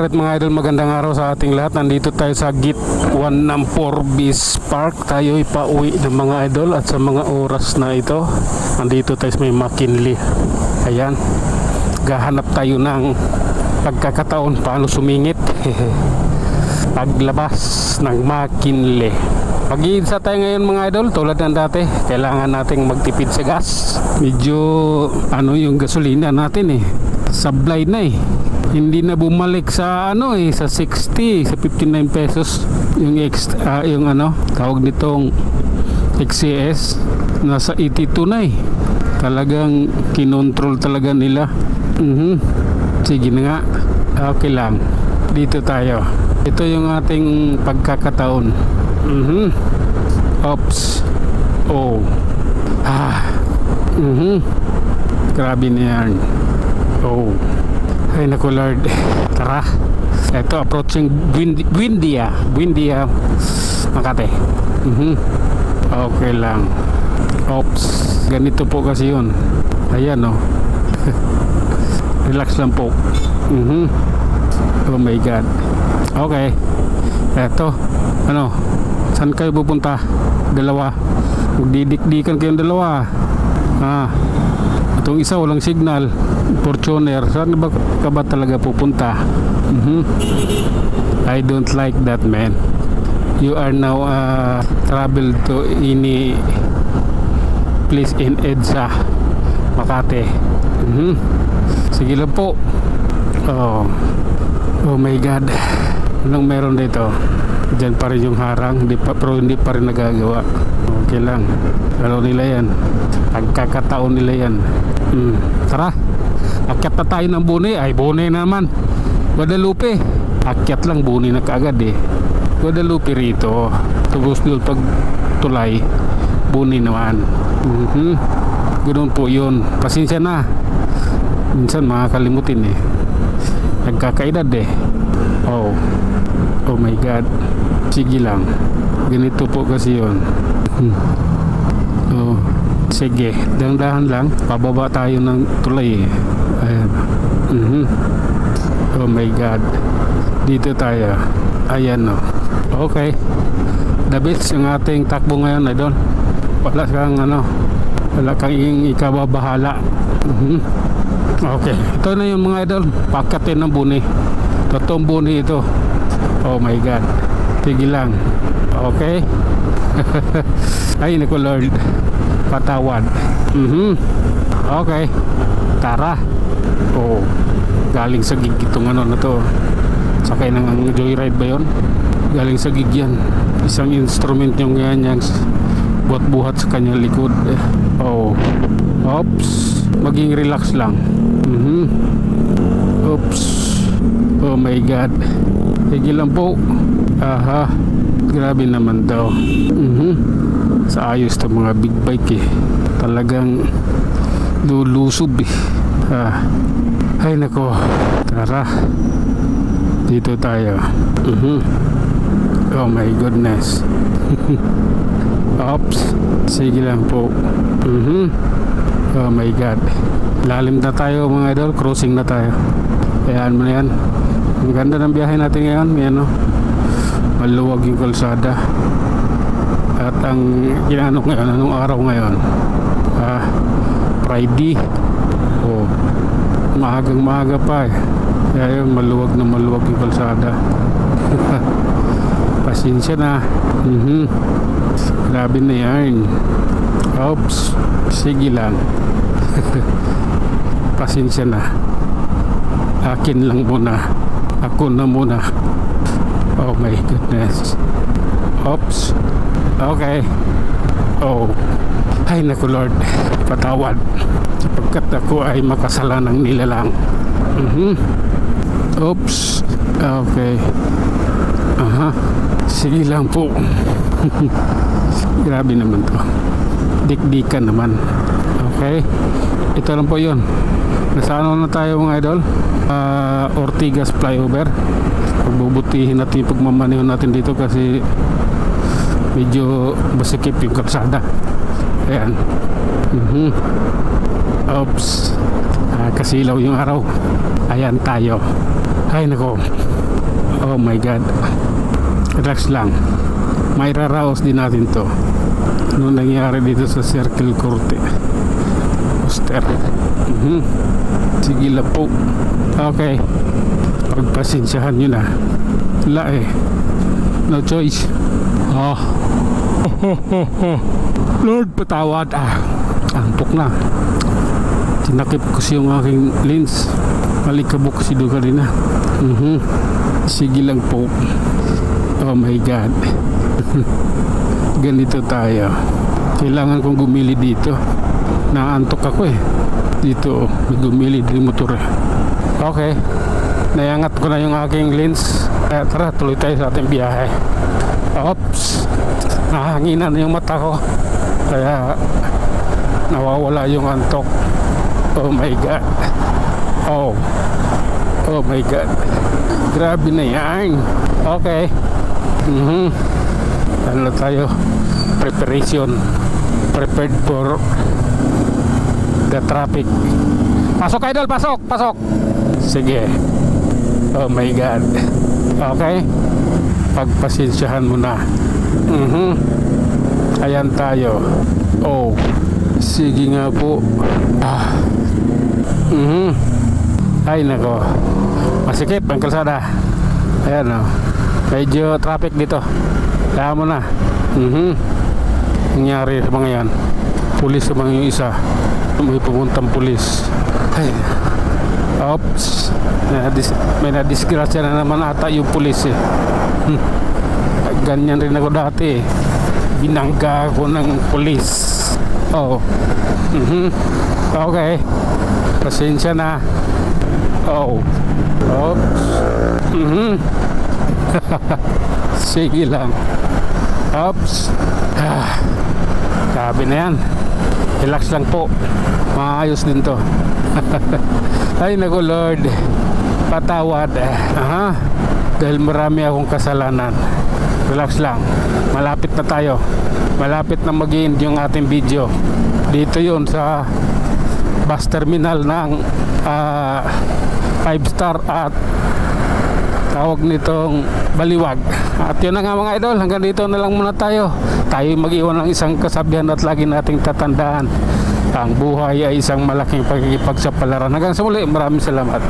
Alright mga idol, magandang araw sa ating lahat. Nandito tayo sa Gate 1 ng Forbis Park. Tayo ipauwi ng mga idol at sa mga oras na ito, nandito tayo sa may McKinley. Ayan, gahanap tayo ng pagkakataon paano sumingit paglabas ng McKinley. Mag-iinsa tayo ngayon mga idol, tulad ng dati. Kailangan nating magtipid sa gas. Medyo yung gasolina natin sablay na hindi na bumalik sa sa 60, sa 59 pesos yung tawag nitong XCS, nasa 82 na talagang kinontrol talaga nila. Sige na nga, okay lang, dito tayo. Ito yung ating pagkakataon. Oops. Grabe na yan. Ay naku Lord. Tara. Ito approaching Buendia, Makati. Okay lang. Oops. Ganito po kasi yun. Ayan relax lang po. Oh my God. Okay. Eto. Saan kayo pupunta? Dalawa. Magdidikdikan kayong dalawa. Itong isa walang signal. Fortuner. Saan ba ka ba talaga pupunta? I don't like that, man. You are now travel to any place in EDSA Makati. Sige lang po. Oh my God. Anong meron dito? Diyan pa rin yung harang, pero hindi pa rin nagagawa. Okay lang. Nila yan. Pagkakataon nila yan. Tara. Akyat na tayo ng Buni. Ay, Buni naman. Guadalupe. Akyat lang, Buni na kaagad Guadalupe rito. Tapos doon pag tulay, Buni naman. Ganoon po yun. Pasensya na. Minsan makakalimutin nagkakaedad Oh my God. Sige lang. Ganito po kasi yun. Sige, dahan-dahan lang. Pababa tayo ng tulay Ayan. Oh my God. Dito tayo. Ayan Okay. The best yung ating takbo ngayon idol. Wala kang ikababahala. Okay. Ito na yung mga idol. Pakatin ng Buni. Totoong Buni ito. Oh my God. Sige lang. Okay. Ay naku Lord. Patawad. Okay. Tara. Galing sa gig itong na to. Sakay ng joyride ba yun? Galing sa gig yan. Isang instrument yung ganyan buhat-buhat sa kanyang likod. Oops. Maging relax lang. Oops. Oh my God. Sige lang po. Grabe naman daw. Sa ayos to mga big bike talagang lulusob Ay nako. Tara. Dito tayo. Oh my goodness. Oops. Sige lang po. Oh my God. Lalim na tayo mga idol. Crossing na tayo. Ayan mo na yan. Ang ganda ng biyahe natin ngayon. Yan maluwag yung kalsada. At ang ginano ngayon, anong araw ngayon? Friday. Maagang maaga pa Kaya yun, maluwag na maluwag yung kalsada. Pasensya na. Grabe na yan. Oops. Sige lang. Pasensya na. Akin lang muna. Ako na muna. Oh my goodness. Oops. Okay. Ay naku Lord. Patawad. Sapagkat ako ay makasalanang nilalang. Oops. Okay. Sige lang po. Grabe naman to. Dikdikan naman. Okay. Ito lang po yun. Nasa na tayo mga idol? Ortigas flyover. Pagbubutihin natin yung pagmamaneho natin dito kasi medyo masikip yung kalsada. Ayan. Oops. Kasilaw yung araw. Ayan tayo. Ay nako. Oh my God. Relax lang. May raraos din natin to. Ano nangyari dito sa Circle Corte? Poster. Sige lang po. Okay. Pagpasensyahan nyo na. Wala eh. No choice. Lord, patawad. Antok na. Tinakip ko yung aking lens. Malikabok si doon kanina. Sige lang po. Oh my God. Ganito tayo. Kailangan kong gumili dito. Naantok ako eh. Dito may gumili din motor eh. Okay. Nayangat ko na yung aking lens. Tara, tuloy tayo sa ating biyahe. Oops. Nahanginan na yung mata ko. Kaya nawawala yung antok. Oh my God. Oh my God. Grabe na yan. Okay. Ano tayo? Preparation. Prepared for the traffic. Pasok idol, pasok, pasok. Sige. Oh my God. Okay. Pagpasensyahan mo na. Ayan tayo. Oh. Sige nga po. Ay nako. Masikip ang kalsada. Ayan o. Medyo traffic dito. Kaya mo na. Nangyari sa mga yan. Pulis sa mga yung isa. May pumuntang pulis. Ay. Oops. May nadisgrasya na naman ata yung pulis eh. Ganyan rin ako dati eh. Binangga ako ng pulis. Oh. Okay. Pasensya na. Oh. Oops. Sige lang. Oops. Sabi na yan. Relax lang po. Maayos din to. Ay naku Lord. Patawad. Dahil marami akong kasalanan. Relax lang. Malapit na tayo. Malapit na mag-end yung ating video. Dito yun sa bus terminal ng 5-star at tawag nitong Baliwag. At yun na nga mga idol, hanggang dito na lang muna tayo. Tayo mag-iwan ng isang kasabihan at lagi nating tatandaan. Ang buhay ay isang malaking pagkikipagsapalaran. Hanggang sa muli, maraming salamat.